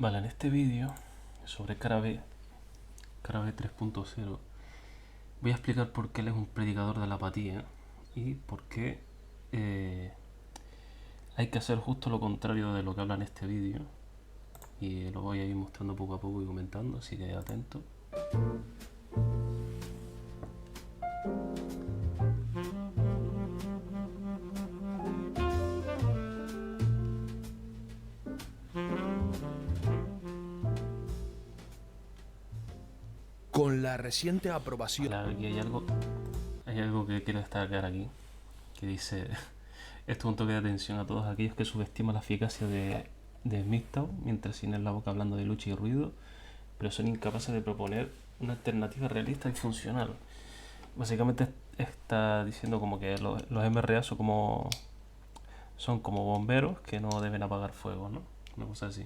Vale, en este vídeo sobre Cara B 3.0 voy a explicar por qué él es un predicador de la apatía y por qué eh, hay que hacer justo lo contrario de lo que habla en este vídeo, y lo voy a ir mostrando poco a poco y comentando, así que atento. Con la reciente aprobación. Vale, aquí hay algo que quiero destacar aquí, que dice: esto es un toque de atención a todos aquellos que subestiman la eficacia de Smithtown mientras siguen la boca hablando de lucha y ruido, pero son incapaces de proponer una alternativa realista y funcional. Básicamente está diciendo como que los MRA son como bomberos que no deben apagar fuego, ¿no? Una cosa así.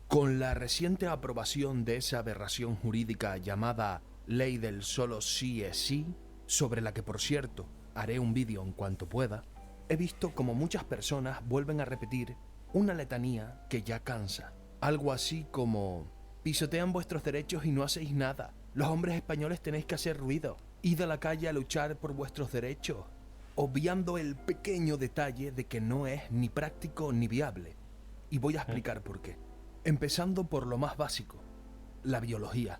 Con la reciente aprobación de esa aberración jurídica llamada Ley del Solo Sí es Sí, sobre la que por cierto haré un vídeo en cuanto pueda, he visto como muchas personas vuelven a repetir una letanía que ya cansa. Algo así como: pisotean vuestros derechos y no hacéis nada. Los hombres españoles tenéis que hacer ruido. Id a la calle a luchar por vuestros derechos. Obviando el pequeño detalle de que no es ni práctico ni viable. Y voy a explicar por qué. Empezando por lo más básico, la biología.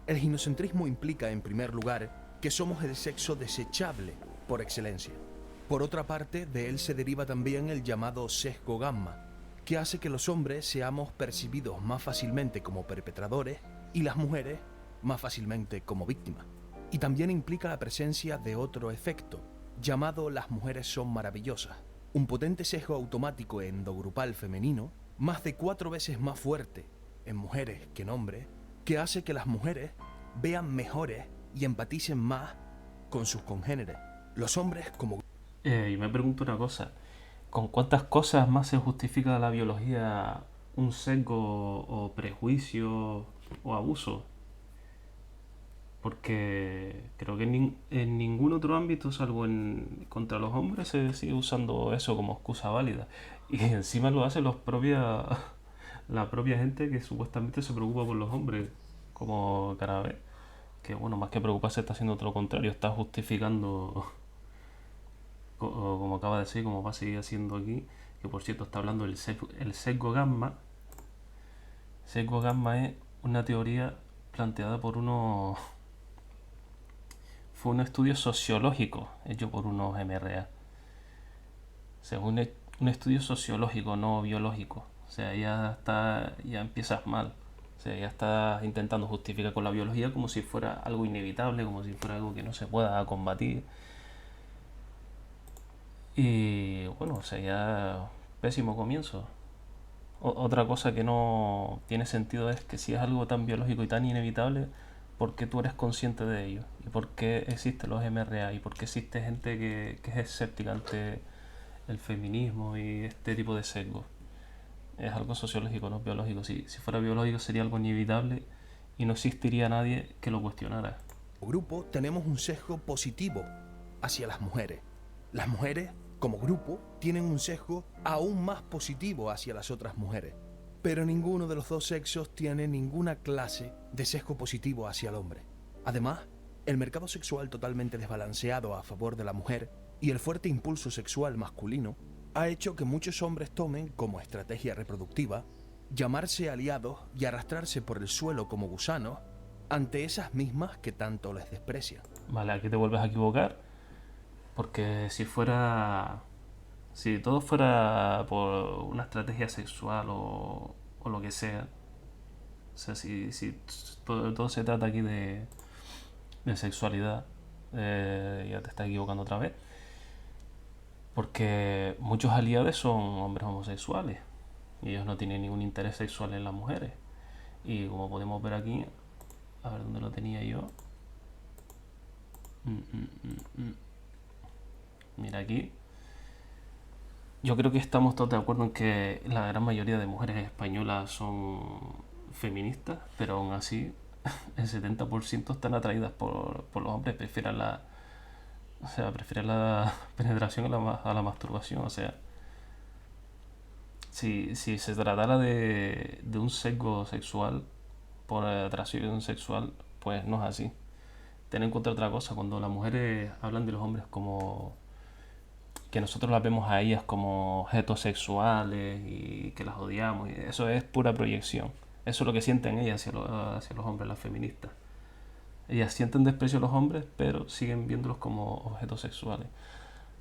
El ginocentrismo implica, en primer lugar, que somos el sexo desechable por excelencia. Por otra parte, de él se deriva también el llamado sesgo gamma, que hace que los hombres seamos percibidos más fácilmente como perpetradores y las mujeres más fácilmente como víctimas. Y también implica la presencia de otro efecto, llamado las mujeres son maravillosas, un potente sesgo automático endogrupal femenino, más de 4 veces más fuerte en mujeres que en hombres, que hace que las mujeres vean mejores y empaticen más con sus congéneres. Los hombres como... Y me pregunto una cosa: ¿con cuántas cosas más se justifica la biología un sesgo o prejuicio o abuso? Porque creo que en ningún otro ámbito, salvo contra los hombres, se sigue usando eso como excusa válida. Y encima lo hace la propia gente que supuestamente se preocupa por los hombres, como Cara B, que bueno, más que preocuparse está haciendo todo lo contrario, está justificando, como acaba de decir, como va a seguir haciendo aquí, que por cierto está hablando del el sesgo gamma. Sesgo gamma es una teoría planteada por unos... Fue un estudio sociológico hecho por unos MRA. O sea, un estudio sociológico, no biológico. O sea, ya empiezas mal. O sea, ya estás intentando justificar con la biología como si fuera algo inevitable, como si fuera algo que no se pueda combatir. Y bueno, o sea, ya pésimo comienzo. Otra cosa que no tiene sentido es que si es algo tan biológico y tan inevitable, ¿por qué tú eres consciente de ello? ¿Y por qué existen los MRA? ¿Y por qué existe gente que es escéptica ante el feminismo y este tipo de sesgos? Es algo sociológico, no biológico. Si fuera biológico sería algo inevitable y no existiría nadie que lo cuestionara. grupo tenemos un sesgo positivo hacia las mujeres. Las mujeres, como grupo, tienen un sesgo aún más positivo hacia las otras mujeres. Pero ninguno de los dos sexos tiene ninguna clase de sesgo positivo hacia el hombre. Además, el mercado sexual totalmente desbalanceado a favor de la mujer y el fuerte impulso sexual masculino ha hecho que muchos hombres tomen como estrategia reproductiva llamarse aliados y arrastrarse por el suelo como gusanos ante esas mismas que tanto les desprecian. Vale, aquí te vuelves a equivocar, porque si todo fuera por una estrategia sexual o lo que sea, o sea, si todo se trata aquí de sexualidad, ya te estás equivocando otra vez, porque muchos aliados son hombres homosexuales y ellos no tienen ningún interés sexual en las mujeres. Y como podemos ver aquí, a ver dónde lo tenía yo. Mira aquí. Yo creo que estamos todos de acuerdo en que la gran mayoría de mujeres españolas son feministas, pero aún así el 70% están atraídas por los hombres, prefieren la penetración a la masturbación. O sea, si se tratara de un sesgo sexual, por atracción sexual, pues no es así. Ten en cuenta otra cosa, cuando las mujeres hablan de los hombres como que nosotros las vemos a ellas como objetos sexuales y que las odiamos, y eso es pura proyección. Eso es lo que sienten ellas hacia los hombres, las feministas. Ellas sienten desprecio a los hombres, pero siguen viéndolos como objetos sexuales.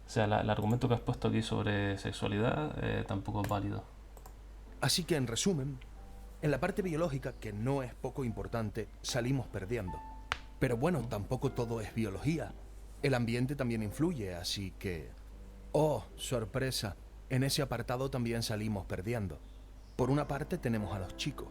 O sea, el argumento que has puesto aquí sobre sexualidad tampoco es válido. Así que, en resumen, en la parte biológica, que no es poco importante, salimos perdiendo. Pero bueno, tampoco todo es biología. El ambiente también influye, así que... Oh, sorpresa. En ese apartado también salimos perdiendo. Por una parte tenemos a los chicos,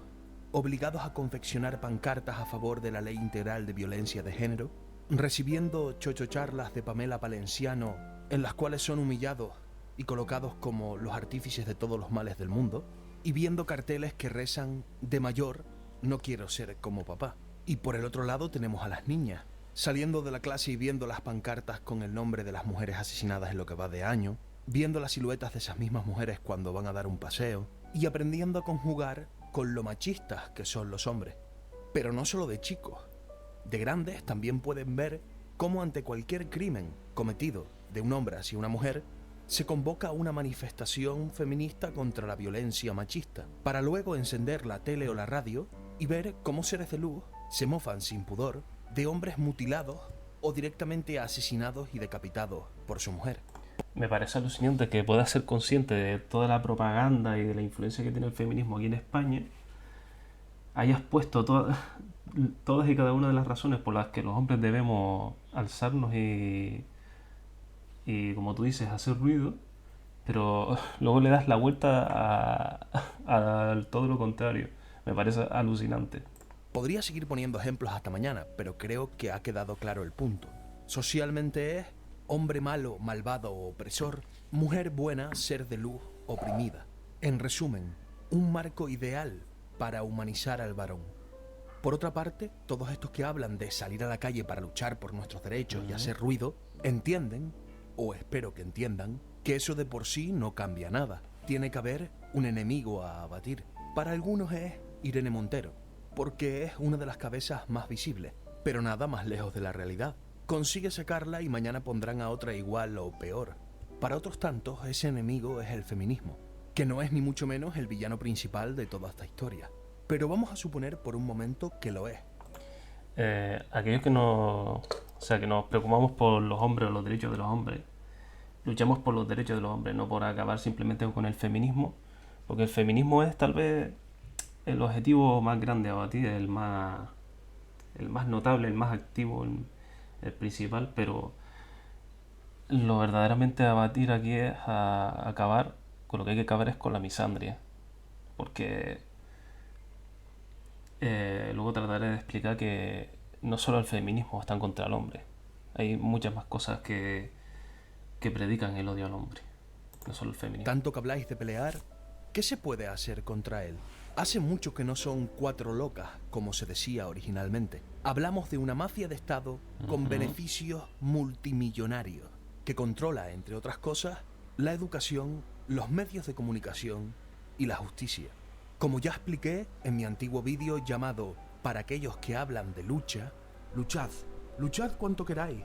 obligados a confeccionar pancartas a favor de la Ley Integral de Violencia de Género, recibiendo chochocharlas de Pamela Palenciano, en las cuales son humillados y colocados como los artífices de todos los males del mundo, y viendo carteles que rezan: de mayor, no quiero ser como papá. Y por el otro lado tenemos a las niñas, saliendo de la clase y viendo las pancartas con el nombre de las mujeres asesinadas en lo que va de año, viendo las siluetas de esas mismas mujeres cuando van a dar un paseo, y aprendiendo a conjugar con lo machistas que son los hombres. Pero no solo de chicos, de grandes también pueden ver cómo ante cualquier crimen cometido de un hombre hacia una mujer, se convoca una manifestación feminista contra la violencia machista, para luego encender la tele o la radio y ver cómo seres de luz se mofan sin pudor de hombres mutilados o directamente asesinados y decapitados por su mujer. Me parece alucinante que puedas ser consciente de toda la propaganda y de la influencia que tiene el feminismo aquí en España, hayas puesto todas y cada una de las razones por las que los hombres debemos alzarnos y como tú dices, hacer ruido, pero luego le das la vuelta a todo lo contrario. Me parece alucinante. Podría seguir poniendo ejemplos hasta mañana, pero creo que ha quedado claro el punto. Socialmente es hombre malo, malvado o opresor, mujer buena, ser de luz, oprimida. En resumen, un marco ideal para humanizar al varón. Por otra parte, todos estos que hablan de salir a la calle para luchar por nuestros derechos y hacer ruido, entienden, o espero que entiendan, que eso de por sí no cambia nada. Tiene que haber un enemigo a abatir. Para algunos es Irene Montero, porque es una de las cabezas más visibles, pero nada más lejos de la realidad. Consigue sacarla y mañana pondrán a otra igual o peor. Para otros tantos, ese enemigo es el feminismo, que no es ni mucho menos el villano principal de toda esta historia. Pero vamos a suponer por un momento que lo es. Aquellos que que nos preocupamos por los hombres o los derechos de los hombres, luchamos por los derechos de los hombres, no por acabar simplemente con el feminismo, porque el feminismo es tal vez el objetivo más grande a batir, el más notable, el más activo, el principal, pero lo verdaderamente a batir aquí es a acabar con lo que hay que acabar es con la misandria, porque luego trataré de explicar que no solo el feminismo está en contra del hombre, hay muchas más cosas que predican el odio al hombre, no solo el feminismo. Tanto que habláis de pelear, ¿qué se puede hacer contra él? Hace mucho que no son 4 locas, como se decía originalmente. Hablamos de una mafia de Estado con beneficios multimillonarios, que controla, entre otras cosas, la educación, los medios de comunicación y la justicia. Como ya expliqué en mi antiguo vídeo llamado Para aquellos que hablan de lucha, luchad cuanto queráis,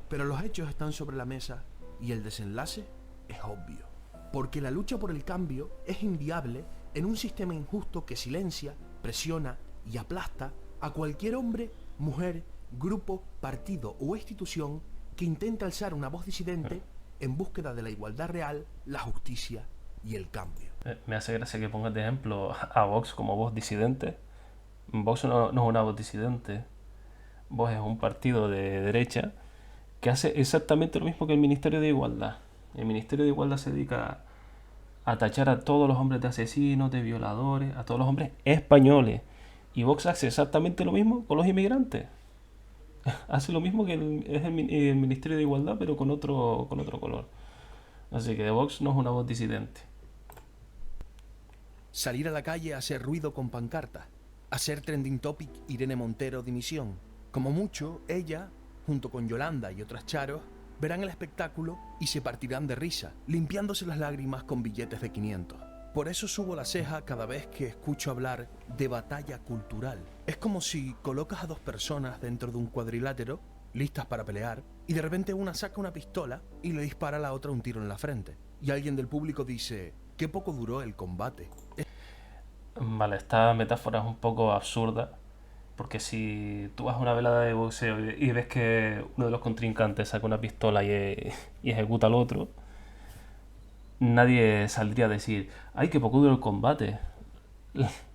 pero los hechos están sobre la mesa y el desenlace es obvio. Porque la lucha por el cambio es inviable en un sistema injusto que silencia, presiona y aplasta a cualquier hombre, mujer, grupo, partido o institución que intente alzar una voz disidente en búsqueda de la igualdad real, la justicia y el cambio. Me hace gracia que pongas de ejemplo a Vox como voz disidente. Vox no es una voz disidente. Vox es un partido de derecha que hace exactamente lo mismo que el Ministerio de Igualdad. El Ministerio de Igualdad se dedica a tachar a todos los hombres de asesinos, de violadores, a todos los hombres españoles. Y Vox hace exactamente lo mismo con los inmigrantes. Hace lo mismo que el Ministerio de Igualdad, pero con otro color. Así que Vox no es una voz disidente. Salir a la calle a hacer ruido con pancartas, hacer trending topic Irene Montero dimisión. Como mucho, ella, junto con Yolanda y otras charos, verán el espectáculo y se partirán de risa, limpiándose las lágrimas con billetes de 500. Por eso subo la ceja cada vez que escucho hablar de batalla cultural. Es como si colocas a dos personas dentro de un cuadrilátero, listas para pelear, y de repente una saca una pistola y le dispara a la otra un tiro en la frente. Y alguien del público dice, qué poco duró el combate. Vale, esta metáfora es un poco absurda, porque si tú vas a una velada de boxeo y ves que uno de los contrincantes saca una pistola y ejecuta al otro, nadie saldría a decir, ay, qué poco duró el combate.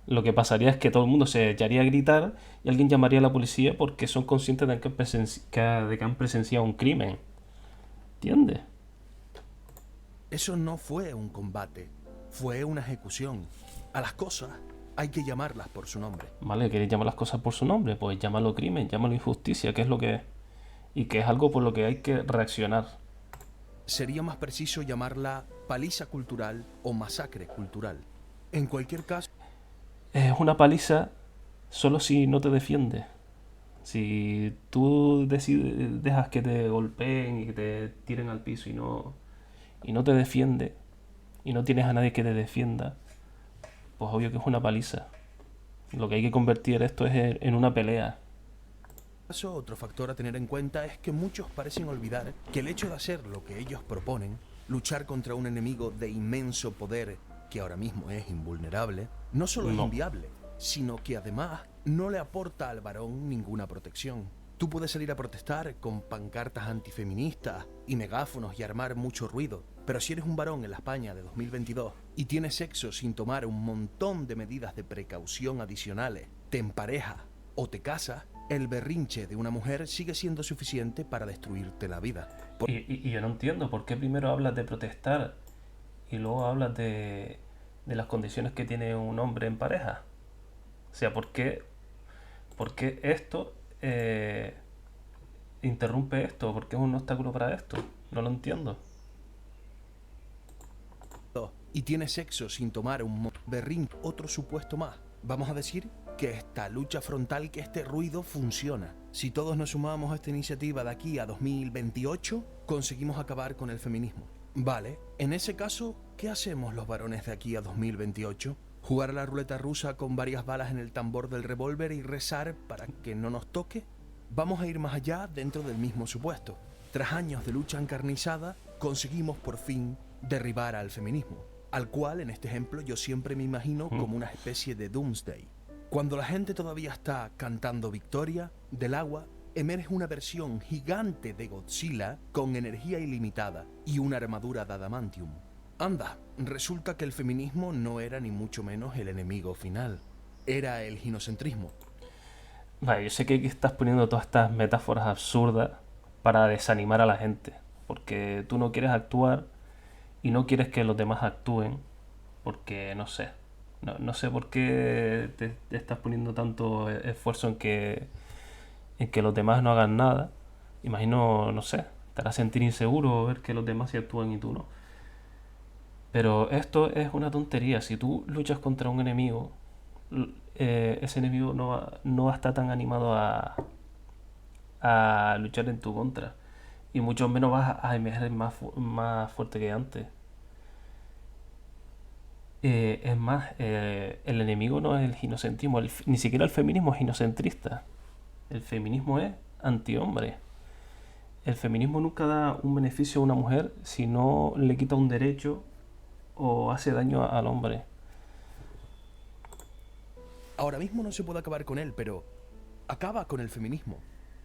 Lo que pasaría es que todo el mundo se echaría a gritar y alguien llamaría a la policía porque son conscientes de de que han presenciado un crimen. ¿Entiendes? Eso no fue un combate, fue una ejecución. A las cosas hay que llamarlas por su nombre. ¿Vale? ¿Queréis llamar las cosas por su nombre? Pues llámalo crimen, llámalo injusticia, que es lo que es. Y que es algo por lo que hay que reaccionar. Sería más preciso llamarla paliza cultural o masacre cultural. En cualquier caso, Es una paliza solo si no te defiendes. Si tú dejas que te golpeen y que te tiren al piso y no te defiendes y no tienes a nadie que te defienda, pues obvio que es una paliza. Lo que hay que convertir esto es en una pelea. otro factor a tener en cuenta es que muchos parecen olvidar que el hecho de hacer lo que ellos proponen, luchar contra un enemigo de inmenso poder que ahora mismo es invulnerable, no solo es No. inviable, sino que además no le aporta al varón ninguna protección. Tú puedes salir a protestar con pancartas antifeministas y megáfonos y armar mucho ruido, pero si eres un varón en la España de 2022 y tienes sexo sin tomar un montón de medidas de precaución adicionales, te emparejas o te casas, el berrinche de una mujer sigue siendo suficiente para destruirte la vida. Y yo no entiendo por qué primero hablas de protestar y luego hablas de las condiciones que tiene un hombre en pareja. O sea, por qué esto interrumpe esto? ¿Por qué es un obstáculo para esto? No lo entiendo. Y tienes sexo sin tomar un berrinche, otro supuesto más. Vamos a decir que esta lucha frontal, que este ruido funciona. Si todos nos sumamos a esta iniciativa de aquí a 2028, conseguimos acabar con el feminismo. Vale, en ese caso, ¿qué hacemos los varones de aquí a 2028? ¿Jugar a la ruleta rusa con varias balas en el tambor del revólver y rezar para que no nos toque? Vamos a ir más allá dentro del mismo supuesto. Tras años de lucha encarnizada, conseguimos por fin derribar al feminismo, al cual en este ejemplo yo siempre me imagino como una especie de doomsday. Cuando la gente todavía está cantando victoria, del agua emerge una versión gigante de Godzilla con energía ilimitada y una armadura de adamantium. Anda, resulta que el feminismo no era ni mucho menos el enemigo final, era el ginocentrismo. Vale, yo sé que aquí estás poniendo todas estas metáforas absurdas para desanimar a la gente, porque tú no quieres actuar y no quieres que los demás actúen, porque no sé. No sé por qué te estás poniendo tanto esfuerzo en que los demás no hagan nada. Imagino, no sé, te hará sentir inseguro ver que los demás sí actúan y tú no. Pero esto es una tontería. Si tú luchas contra un enemigo, ese enemigo no va a estar tan animado a luchar en tu contra. Y mucho menos vas a emerger más fuerte que antes. Es más, el enemigo no es el ginocentrismo, ni siquiera el feminismo es ginocentrista. El feminismo es antihombre. El feminismo nunca da un beneficio a una mujer si no le quita un derecho o hace daño al hombre. Ahora mismo no se puede acabar con él, pero acaba con el feminismo.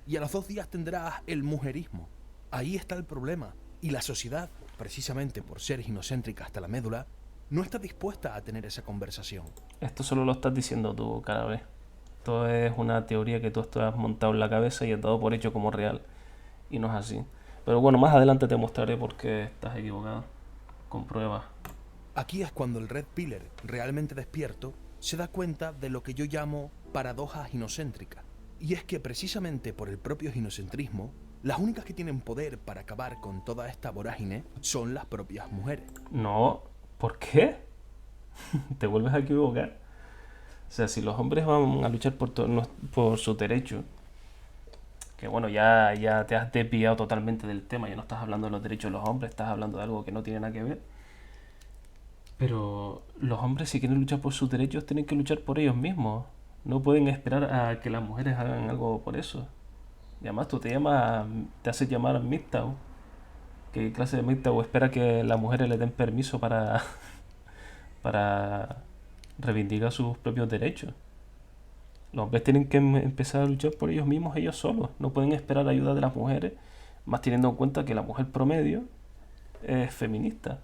Y a los 2 días tendrás el mujerismo. Ahí está el problema. Y la sociedad, precisamente por ser ginocéntrica hasta la médula, no está dispuesta a tener esa conversación. Esto solo lo estás diciendo tú cada vez. Esto es una teoría que tú has montado en la cabeza y has dado por hecho como real. Y no es así. Pero bueno, más adelante te mostraré por qué estás equivocado. Con pruebas. Aquí es cuando el Red Pillar, realmente despierto, se da cuenta de lo que yo llamo paradoja ginocéntrica. Y es que precisamente por el propio ginocentrismo, las únicas que tienen poder para acabar con toda esta vorágine son las propias mujeres. No, ¿por qué? Te vuelves a equivocar. O sea, si los hombres van a luchar por su derecho, que bueno, ya te has desviado totalmente del tema, ya no estás hablando de los derechos de los hombres, estás hablando de algo que no tiene nada que ver. Pero los hombres, si quieren luchar por sus derechos, tienen que luchar por ellos mismos. No pueden esperar a que las mujeres hagan algo por eso. Y además tú te haces llamar MGTOW. ¿Qué clase de MGTOW espera que las mujeres le den permiso para reivindicar sus propios derechos? Los hombres tienen que empezar a luchar por ellos mismos, ellos solos. No pueden esperar ayuda de las mujeres, más teniendo en cuenta que la mujer promedio es feminista.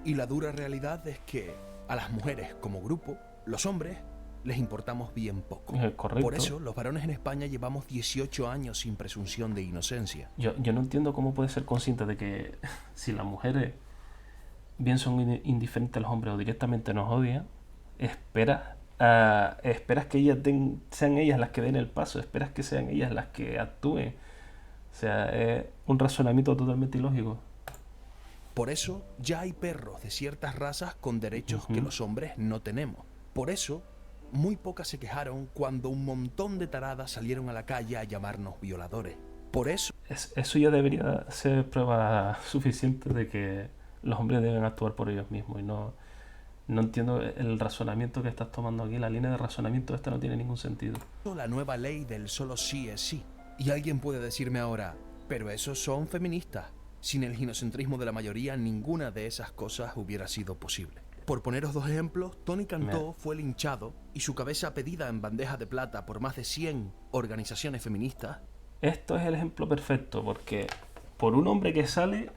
Y la dura realidad es que a las mujeres como grupo, los hombres, les importamos bien poco. Correcto. Por eso los varones en España llevamos 18 años sin presunción de inocencia. Yo no entiendo cómo puede ser consciente de que si las mujeres bien son indiferentes a los hombres o directamente nos odian, esperas que sean ellas las que den el paso, esperas que sean ellas las que actúen. O sea, es un razonamiento totalmente ilógico. Por eso ya hay perros de ciertas razas con derechos que los hombres no tenemos. Por eso, muy pocas se quejaron cuando un montón de taradas salieron a la calle a llamarnos violadores. Por eso... Eso ya debería ser prueba suficiente de que los hombres deben actuar por ellos mismos. Y no entiendo el razonamiento que estás tomando aquí. La línea de razonamiento esta no tiene ningún sentido. La nueva ley del solo sí es sí. Y alguien puede decirme ahora, pero esos son feministas. Sin el ginocentrismo de la mayoría, ninguna de esas cosas hubiera sido posible. Por poneros dos ejemplos, Tony Cantó fue linchado y su cabeza pedida en bandeja de plata por más de 100 organizaciones feministas. Esto es el ejemplo perfecto, porque por un hombre que sale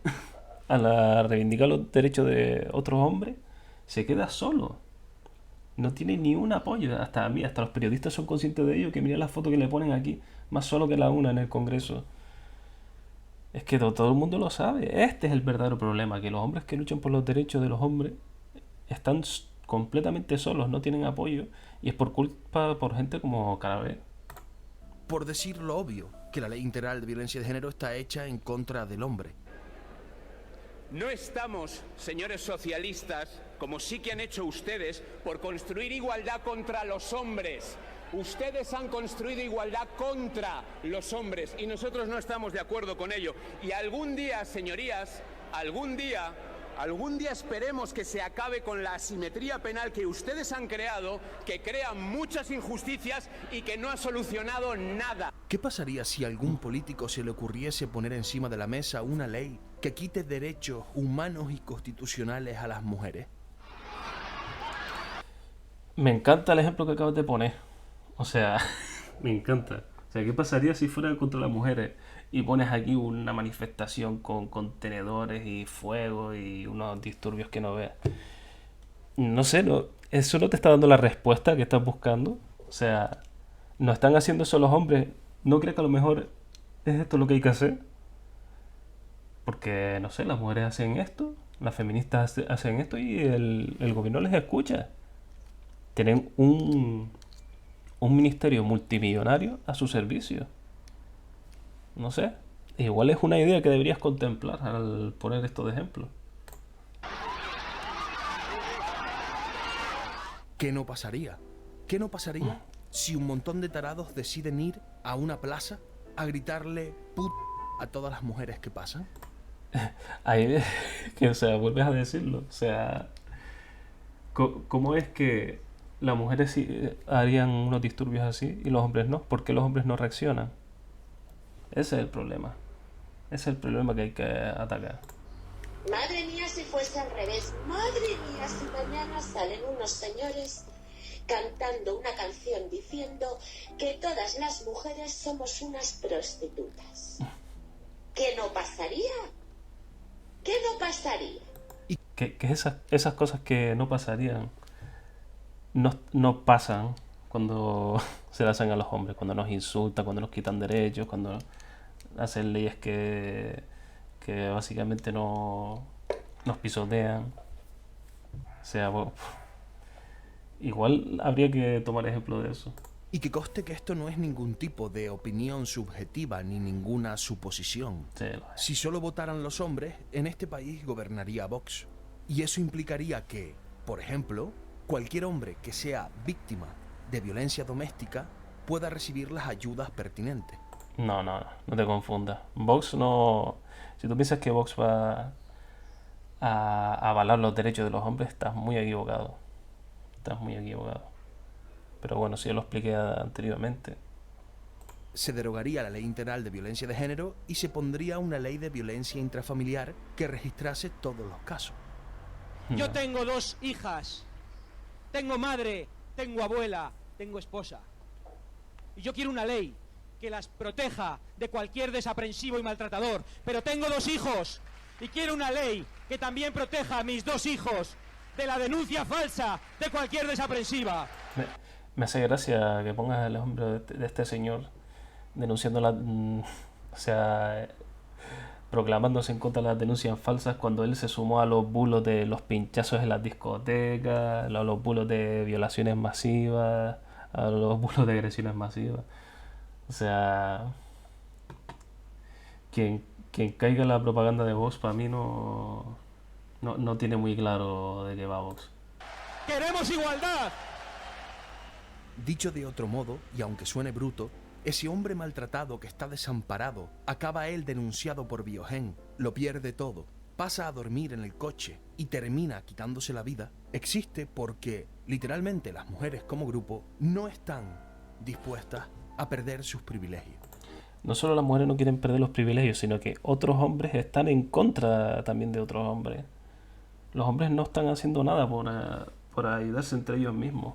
a reivindicar los derechos de otros hombres, se queda solo. No tiene ni un apoyo. Hasta los periodistas son conscientes de ello, que mira la foto que le ponen aquí, más solo que la una en el Congreso. Es que todo el mundo lo sabe. Este es el verdadero problema, que los hombres que luchan por los derechos de los hombres están completamente solos, no tienen apoyo, y es por gente como Carabé. Por decir lo obvio, que la ley integral de violencia de género está hecha en contra del hombre. No estamos, señores socialistas, como sí que han hecho ustedes, por construir igualdad contra los hombres. Ustedes han construido igualdad contra los hombres y nosotros no estamos de acuerdo con ello. Y algún día, señorías, algún día esperemos que se acabe con la asimetría penal que ustedes han creado, que crea muchas injusticias y que no ha solucionado nada. ¿Qué pasaría si a algún político se le ocurriese poner encima de la mesa una ley que quite derechos humanos y constitucionales a las mujeres? Me encanta el ejemplo que acabas de poner. O sea, me encanta. O sea, ¿qué pasaría si fuera contra las mujeres y pones aquí una manifestación con contenedores y fuego y unos disturbios que no veas? No sé, eso no te está dando la respuesta que estás buscando. O sea, no están haciendo eso los hombres. ¿No crees que a lo mejor es esto lo que hay que hacer? Porque, no sé, las mujeres hacen esto, las feministas hacen esto y el gobierno les escucha. Tienen un ministerio multimillonario a su servicio. No sé, igual es una idea que deberías contemplar al poner esto de ejemplo. ¿Qué no pasaría? ¿Qué no pasaría si un montón de tarados deciden ir a una plaza a gritarle put a todas las mujeres que pasan? Ahí, o sea, vuelves a decirlo. O sea, ¿cómo es que las mujeres sí harían unos disturbios así y los hombres no? ¿Por qué los hombres no reaccionan? Ese es el problema. Ese es el problema que hay que atacar. Madre mía, si fuese al revés. Madre mía, si mañana salen unos señores cantando una canción diciendo que todas las mujeres somos unas prostitutas. ¿Qué no pasaría? ¿Qué no pasaría? Que esas cosas que no pasarían no pasan cuando se las hacen a los hombres, cuando nos insultan, cuando nos quitan derechos, cuando hacen leyes que básicamente nos pisotean. O sea, igual habría que tomar ejemplo de eso. Y que conste que esto no es ningún tipo de opinión subjetiva ni ninguna suposición. Sí, si solo votaran los hombres, en este país gobernaría Vox. Y eso implicaría que, por ejemplo, cualquier hombre que sea víctima de violencia doméstica pueda recibir las ayudas pertinentes. No te confundas. Vox no... Si tú piensas que Vox va a avalar los derechos de los hombres, estás muy equivocado. Estás muy equivocado. Pero bueno, si ya lo expliqué anteriormente. Se derogaría la ley integral de violencia de género y se pondría una ley de violencia intrafamiliar que registrase todos los casos. Yo tengo 2 hijas. Tengo madre, tengo abuela, tengo esposa. Y yo quiero una ley que las proteja de cualquier desaprensivo y maltratador. Pero tengo 2 hijos y quiero una ley que también proteja a mis 2 hijos de la denuncia falsa de cualquier desaprensiva. Me hace gracia que pongas el ejemplo de este señor denunciando o sea, proclamándose en contra de las denuncias falsas cuando él se sumó a los bulos de los pinchazos en las discotecas, a los bulos de violaciones masivas, a los bulos de agresiones masivas. O sea, quien caiga en la propaganda de Vox, para mí no tiene muy claro de qué va Vox. ¡Queremos igualdad! Dicho de otro modo, y aunque suene bruto, ese hombre maltratado que está desamparado, acaba él denunciado por Biogen, lo pierde todo, pasa a dormir en el coche y termina quitándose la vida, existe porque, literalmente, las mujeres como grupo no están dispuestas a perder sus privilegios. No solo las mujeres no quieren perder los privilegios, sino que otros hombres están en contra también de otros hombres. Los hombres no están haciendo nada por ayudarse entre ellos mismos.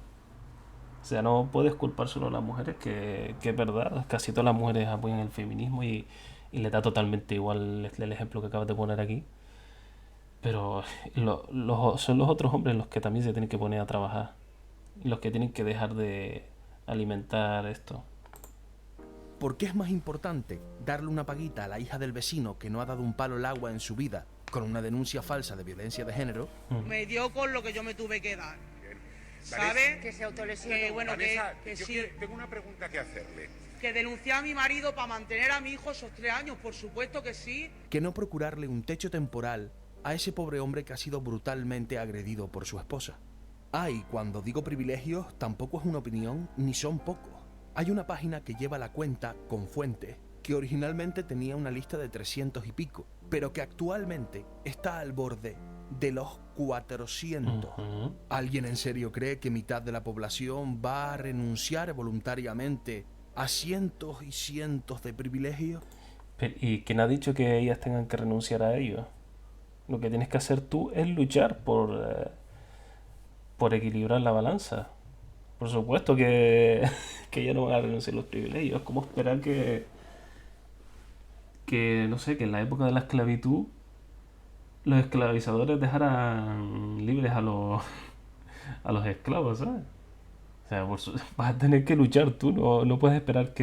O sea, no puedes culpar solo a las mujeres, que es verdad, casi todas las mujeres apoyan el feminismo y le da totalmente igual el ejemplo que acabas de poner aquí. Pero son los otros hombres los que también se tienen que poner a trabajar y los que tienen que dejar de alimentar esto. ¿Por qué es más importante darle una paguita a la hija del vecino que no ha dado un palo al agua en su vida con una denuncia falsa de violencia de género? Me dio con lo que yo me tuve que dar. ¿Sabe? Que se autolesionó. Que bueno, Vanessa, que yo sí. tengo una pregunta que hacerle. Que denuncié a mi marido para mantener a mi hijo esos 3 años, por supuesto que sí. Que no procurarle un techo temporal a ese pobre hombre que ha sido brutalmente agredido por su esposa. Y cuando digo privilegios, tampoco es una opinión ni son pocos. Hay una página que lleva la cuenta con fuentes que originalmente tenía una lista de 300 y pico, pero que actualmente está al borde de los 400. ¿Alguien en serio cree que mitad de la población va a renunciar voluntariamente a cientos y cientos de privilegios? ¿Y quién ha dicho que ellas tengan que renunciar a ellos? Lo que tienes que hacer tú es luchar por equilibrar la balanza. Por supuesto que ya no van a renunciar a los privilegios. ¿Cómo esperar que no sé, que en la época de la esclavitud los esclavizadores dejaran libres a los esclavos, ¿sabes? O sea, vas a tener que luchar tú, no puedes esperar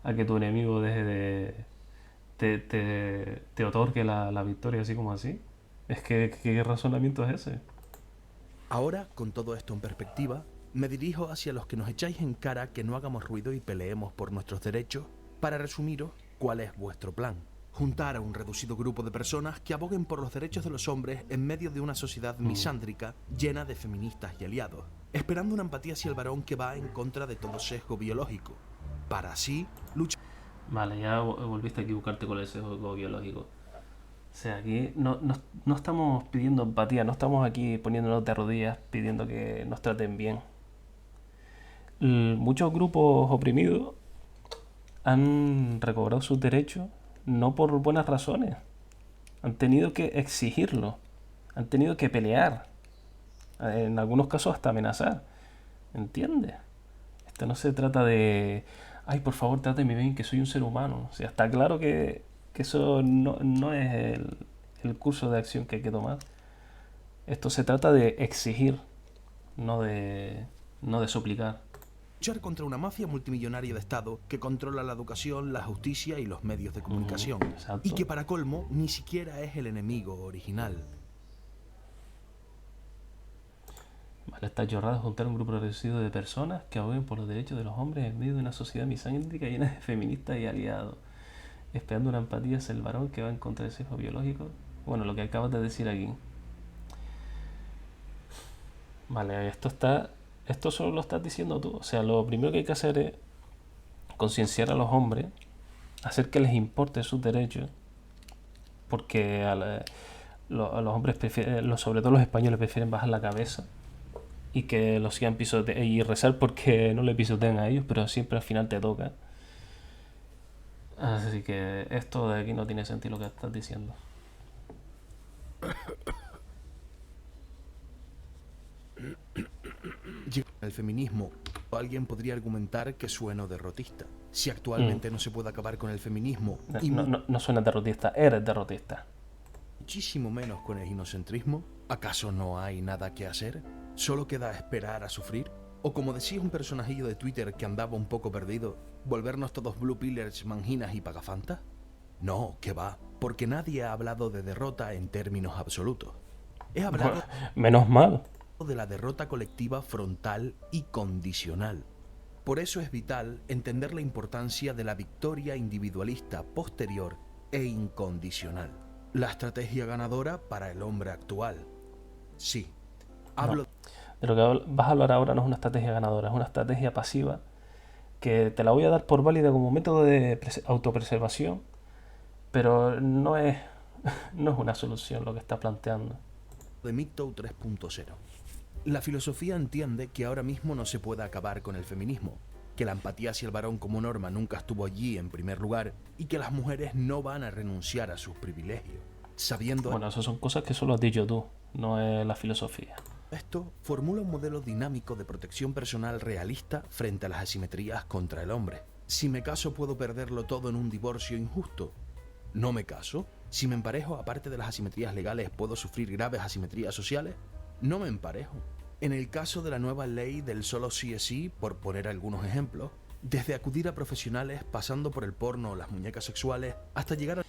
a que tu enemigo te otorgue la victoria así como así. Es que, ¿qué razonamiento es ese? Ahora, con todo esto en perspectiva, me dirijo hacia los que nos echáis en cara que no hagamos ruido y peleemos por nuestros derechos, para resumiros cuál es vuestro plan. Juntar a un reducido grupo de personas que aboguen por los derechos de los hombres en medio de una sociedad misándrica llena de feministas y aliados, esperando una empatía hacia el varón que va en contra de todo sesgo biológico, para así luchar. Vale, ya volviste a equivocarte con el sesgo biológico. O sea, aquí no estamos pidiendo empatía, no estamos aquí poniéndonos de rodillas pidiendo que nos traten bien. Muchos grupos oprimidos han recobrado sus derechos no por buenas razones. Han tenido que exigirlo, han tenido que pelear, en algunos casos hasta amenazar. ¿Entiendes? Esto no se trata de, ay, por favor, tráteme bien, que soy un ser humano. O sea, está claro que eso no es el curso de acción que hay que tomar. Esto se trata de exigir, no de suplicar. Luchar contra una mafia multimillonaria de Estado que controla la educación, la justicia y los medios de comunicación. Exacto. Y que para colmo ni siquiera es el enemigo original. Vale, esta chorrada es juntar un grupo reducido de personas que aboguen por los derechos de los hombres en medio de una sociedad misándrica llena de feministas y aliados, esperando una empatía hacia el varón que va en contra del sesgo biológico. Bueno, lo que acabas de decir aquí. Vale, esto solo lo estás diciendo tú. O sea, lo primero que hay que hacer es concienciar a los hombres, hacer que les importe sus derechos, porque los hombres prefieren, sobre todo los españoles, prefieren bajar la cabeza y que los sigan pisoteando y rezar porque no le pisoteen a ellos, pero siempre al final te toca. Así que esto de aquí no tiene sentido lo que estás diciendo. El feminismo. Alguien podría argumentar que sueno derrotista. Si actualmente no se puede acabar con el feminismo y No suenas derrotista, eres derrotista. muchísimo menos con el ginocentrismo, ¿acaso no hay nada que hacer? ¿Solo queda esperar a sufrir? O como decía un personajillo de Twitter que andaba un poco perdido, ¿volvernos todos blue pillers, manginas y pagafantas? No, que va, porque nadie ha hablado de derrota en términos absolutos. He hablado Menos mal. de la derrota colectiva frontal y condicional. Por eso es vital entender la importancia de la victoria individualista posterior e incondicional. La estrategia ganadora para el hombre actual. Sí, hablo De lo que vas a hablar ahora no es una estrategia ganadora, es una estrategia pasiva que te la voy a dar por válida como método de autopreservación, pero no es una solución lo que está planteando. de MGTOW 3.0. La filosofía entiende que ahora mismo no se puede acabar con el feminismo, que la empatía hacia el varón como norma nunca estuvo allí en primer lugar y que las mujeres no van a renunciar a sus privilegios. Sabiendo Bueno, eso son cosas que solo has dicho tú, no es la filosofía. esto, formula un modelo dinámico de protección personal realista frente a las asimetrías contra el hombre. Si me caso, ¿puedo perderlo todo en un divorcio injusto? ¿No me caso? Si me emparejo, aparte de las asimetrías legales, ¿puedo sufrir graves asimetrías sociales? No me emparejo. En el caso de la nueva ley del solo sí es sí, por poner algunos ejemplos, desde acudir a profesionales, pasando por el porno o las muñecas sexuales, hasta llegar a...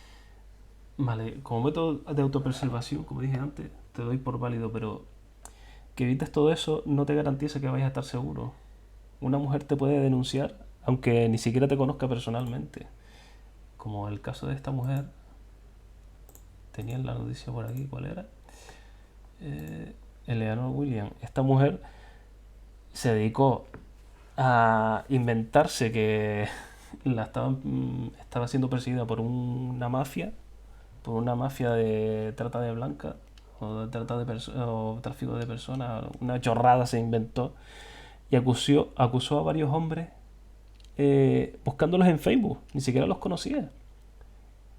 Vale, como método de autopreservación, como dije antes, te doy por válido, pero que evites todo eso no te garantiza que vayas a estar seguro. Una mujer te puede denunciar aunque ni siquiera te conozca personalmente. Como el caso de esta mujer. Tenían la noticia por aquí, ¿cuál era? Eleanor Williams. Esta mujer se dedicó a inventarse que estaba siendo perseguida por una mafia de trata de blancas o de o tráfico de personas. Una chorrada se inventó y acusó a varios hombres buscándolos en Facebook, ni siquiera los conocía,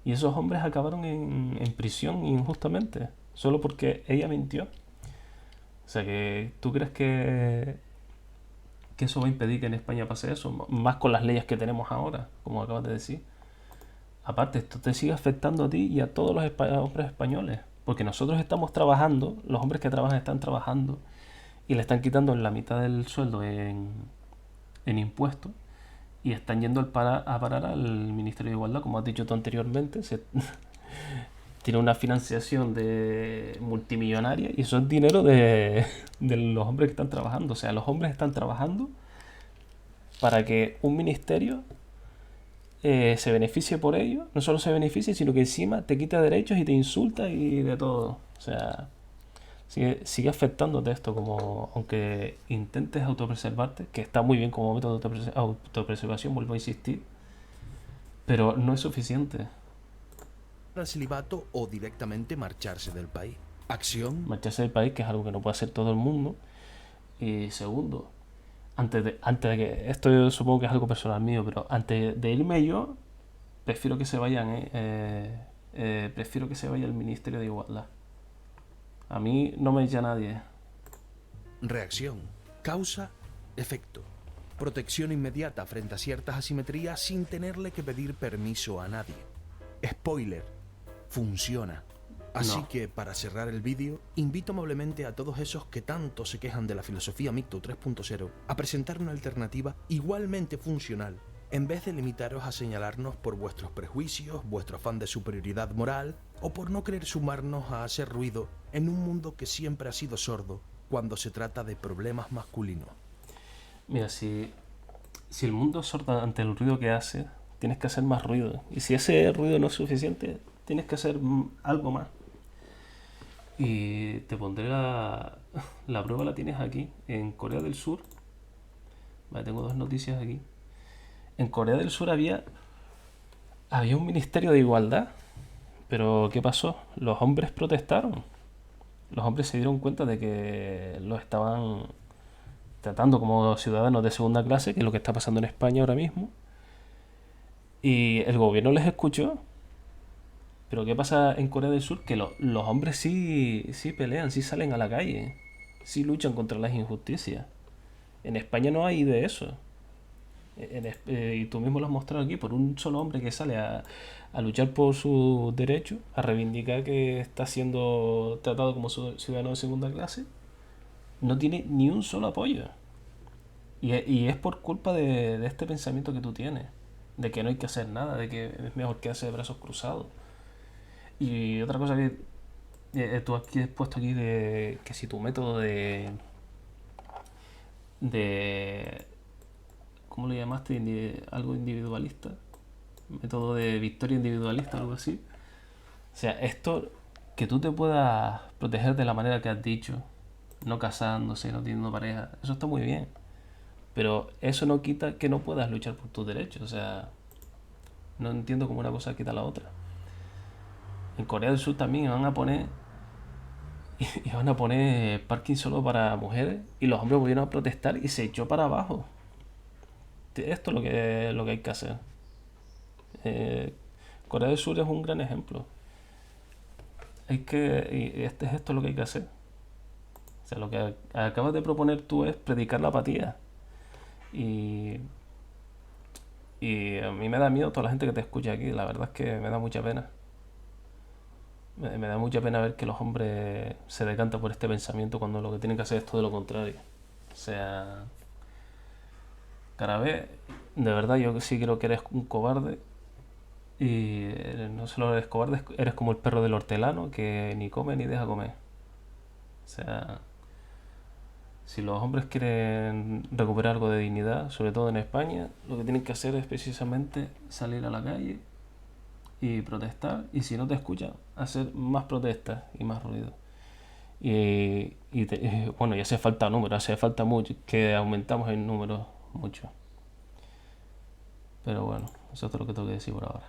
y esos hombres acabaron en prisión injustamente solo porque ella mintió. O sea, que tú crees que eso va a impedir que en España pase eso, más con las leyes que tenemos ahora, como acabas de decir. Aparte, esto te sigue afectando a ti y a todos los hombres españoles, porque nosotros estamos trabajando, los hombres que trabajan están trabajando y le están quitando la mitad del sueldo en impuestos y están yendo a parar al Ministerio de Igualdad, como has dicho tú anteriormente. Tiene una financiación multimillonaria y eso es dinero de los hombres que están trabajando. O sea, los hombres están trabajando para que un ministerio se beneficie por ello. No solo se beneficie, sino que encima te quita derechos y te insulta y de todo. O sea, sigue afectándote esto, como aunque intentes autopreservarte, que está muy bien como método de autopreservación, vuelvo a insistir, pero no es suficiente. al celibato o directamente marcharse del país. Acción. Marcharse del país, que es algo que no puede hacer todo el mundo. Y segundo, antes de que, esto yo supongo que es algo personal mío, pero antes de irme yo, prefiero que se vayan, prefiero que se vaya el Ministerio de Igualdad. A mí no me echa nadie. Reacción. Causa, efecto. Protección inmediata frente a ciertas asimetrías sin tenerle que pedir permiso a nadie. Spoiler. Funciona. Así que, para cerrar el vídeo, invito amablemente a todos esos que tanto se quejan de la filosofía MGTOW 3.0 a presentar una alternativa igualmente funcional, en vez de limitaros a señalarnos por vuestros prejuicios, vuestro afán de superioridad moral o por no querer sumarnos a hacer ruido en un mundo que siempre ha sido sordo cuando se trata de problemas masculinos. Mira, si el mundo es sordo ante el ruido que hace, tienes que hacer más ruido. Y si ese ruido no es suficiente, tienes que hacer algo más. Y te pondré la prueba, la tienes aquí, en Corea del Sur. Vale, tengo dos noticias aquí. En Corea del Sur había un ministerio de igualdad, Pero ¿qué pasó? Los hombres protestaron. Los hombres se dieron cuenta de que los estaban tratando como ciudadanos de segunda clase, que es lo que está pasando en España ahora mismo. Y el gobierno les escuchó. Pero ¿qué pasa en Corea del Sur? Que los hombres sí pelean, sí salen a la calle, sí luchan contra las injusticias. En España no hay de eso. Y tú mismo lo has mostrado aquí, por un solo hombre que sale a luchar por sus derechos, a reivindicar que está siendo tratado como ciudadano de segunda clase, no tiene ni un solo apoyo. Y es por culpa de este pensamiento que tú tienes, de que no hay que hacer nada, de que es mejor quedarse de brazos cruzados. Y otra cosa que tú aquí has puesto aquí de que si tu método de ¿cómo le llamaste? Algo individualista, método de victoria individualista, algo así. O sea, esto, que tú te puedas proteger de la manera que has dicho, no casándose, no teniendo pareja, eso está muy bien. Pero eso no quita que no puedas luchar por tus derechos. O sea, no entiendo cómo una cosa quita la otra. En Corea del Sur también iban a poner parking solo para mujeres y los hombres volvieron a protestar y se echó para abajo. Esto es lo que hay que hacer. Corea del Sur es un gran ejemplo. Esto es lo que hay que hacer. O sea, lo que acabas de proponer tú es predicar la apatía. Y, y a mí me da miedo toda la gente que te escucha aquí. La verdad es que me da mucha pena. Me da mucha pena ver que los hombres se decantan por este pensamiento cuando lo que tienen que hacer es todo lo contrario. O sea, Carabé, de verdad yo sí creo que eres un cobarde. Y no solo eres cobarde, eres como el perro del hortelano que ni come ni deja comer. O sea, si los hombres quieren recuperar algo de dignidad, sobre todo en España, lo que tienen que hacer es precisamente salir a la calle y protestar. Y si no te escuchan, hacer más protestas y más ruido. Bueno, y hace falta números, hace falta mucho, que aumentamos el número mucho. Pero bueno, eso es todo lo que tengo que decir por ahora.